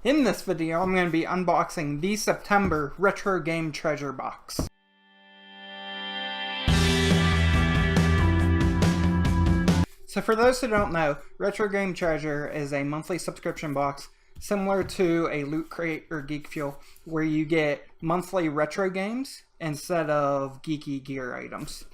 In this video, I'm going to be unboxing the September Retro Game Treasure Box. So for those who don't know, Retro Game Treasure is a monthly subscription box similar to a Loot Crate or Geek Fuel, where you get monthly retro games instead of geeky gear items.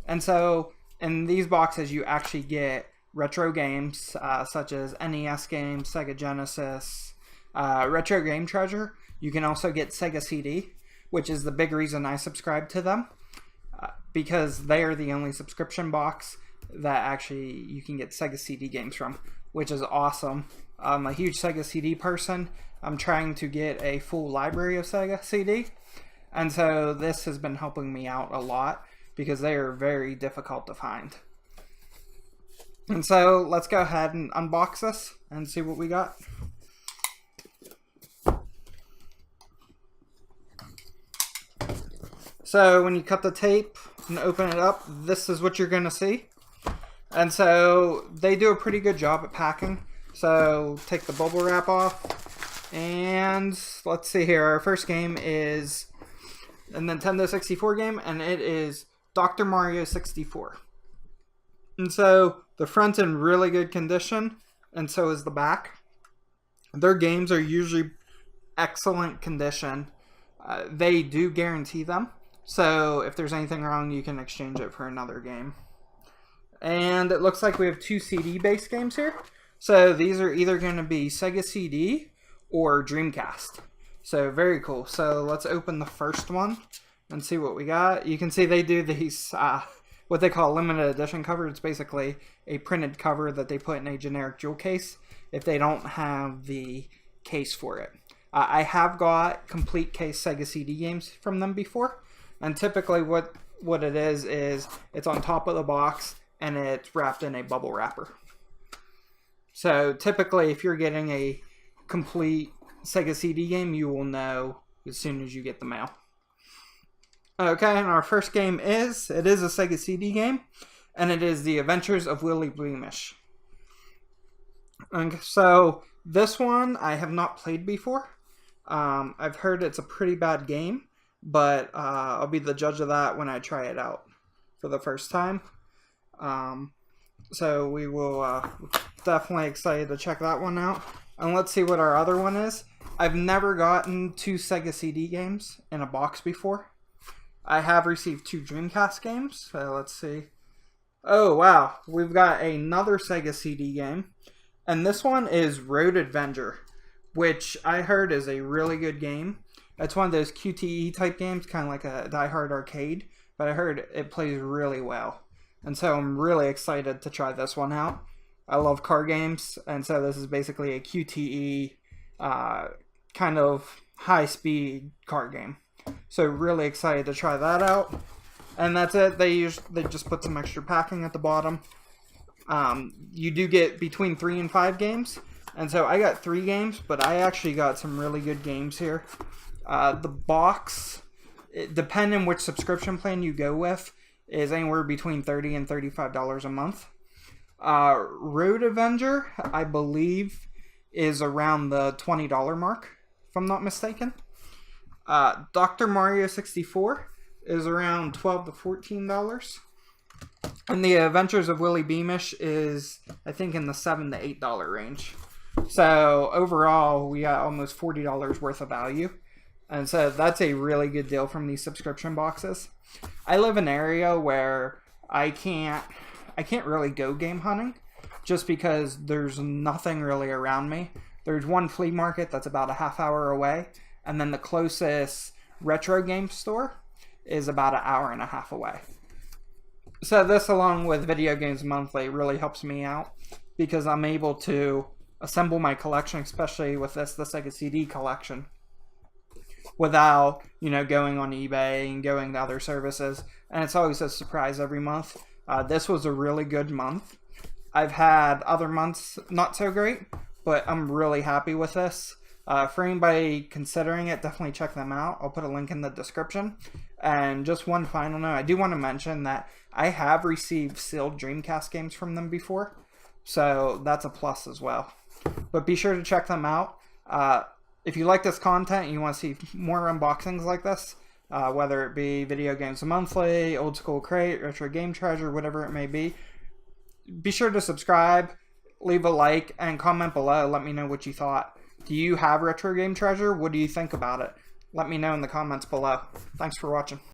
And so in these boxes you actually get retro games such as NES games, Sega Genesis, Retro Game Treasure. You can also get Sega CD, which is the big reason I subscribe to them, because they are the only subscription box that actually you can get Sega CD games from, which is awesome. I'm a huge Sega CD person. I'm trying to get a full library of Sega CD, and so this has been helping me out a lot because they are very difficult to find. And so let's go ahead and unbox this and see what we got. So when you cut the tape and open it up, this is what you're going to see. And so they do a pretty good job at packing. So take the bubble wrap off, and let's see here. Our first game is a Nintendo 64 game, and it is Dr. Mario 64. And so the front's in really good condition, and so is the back. Their games are usually excellent condition. They do guarantee them, so if there's anything wrong, you can exchange it for another game. And it looks like we have two CD-based games here. So these are either going to be Sega CD or Dreamcast. So very cool. So let's open the first one and see what we got. You can see they do these, what they call limited edition cover. It's basically a printed cover that they put in a generic jewel case if they don't have the case for it. I have got complete case Sega CD games from them before. And typically what it is it's on top of the box and it's wrapped in a bubble wrapper. So typically if you're getting a complete Sega CD game, you will know as soon as you get the mail. Okay, and our first game is a Sega CD game, and it is The Adventures of Willy Beamish. And so this one I have not played before. I've heard it's a pretty bad game, but I'll be the judge of that when I try it out for the first time. So we will definitely excited to check that one out. And let's see what our other one is. I've never gotten two Sega CD games in a box before. I have received two Dreamcast games. So let's see. Oh wow, we've got another Sega CD game, and this one is Road Adventure, which I heard is a really good game. It's one of those QTE type games, kind of like a Die Hard arcade, but I heard it plays really well. And so I'm really excited to try this one out. I love car games, and so this is basically a QTE kind of high-speed car game. So really excited to try that out. And that's it. They just put some extra packing at the bottom. You do get between 3 and 5 games, and so I got 3 games, but I actually got some really good games here. The box, depending which subscription plan you go with, is anywhere between $30 and $35 a month. Road Avenger, I believe, is around the $20 mark, if I'm not mistaken. Dr. Mario 64 is around $12 to $14. And The Adventures of Willy Beamish is, I think, in the $7 to $8 range. So overall, we got almost $40 worth of value. And so that's a really good deal from these subscription boxes. I live in an area where I can't really go game hunting just because there's nothing really around me. There's one flea market that's about a half hour away, and then the closest retro game store is about an hour and a half away. So this, along with Video Games Monthly, really helps me out because I'm able to assemble my collection, especially with the Sega CD collection, without, going on eBay and going to other services. And it's always a surprise every month. This was a really good month. I've had other months not so great, but I'm really happy with this. For anybody considering it, definitely check them out. I'll put a link in the description. And just one final note, I do want to mention that I have received sealed Dreamcast games from them before, so that's a plus as well. But be sure to check them out. If you like this content and you want to see more unboxings like this, whether it be Video Games Monthly, Old School Crate, Retro Game Treasure, whatever it may be sure to subscribe, leave a like, and comment below. Let me know what you thought. Do you have Retro Game Treasure? What do you think about it? Let me know in the comments below. Thanks for watching.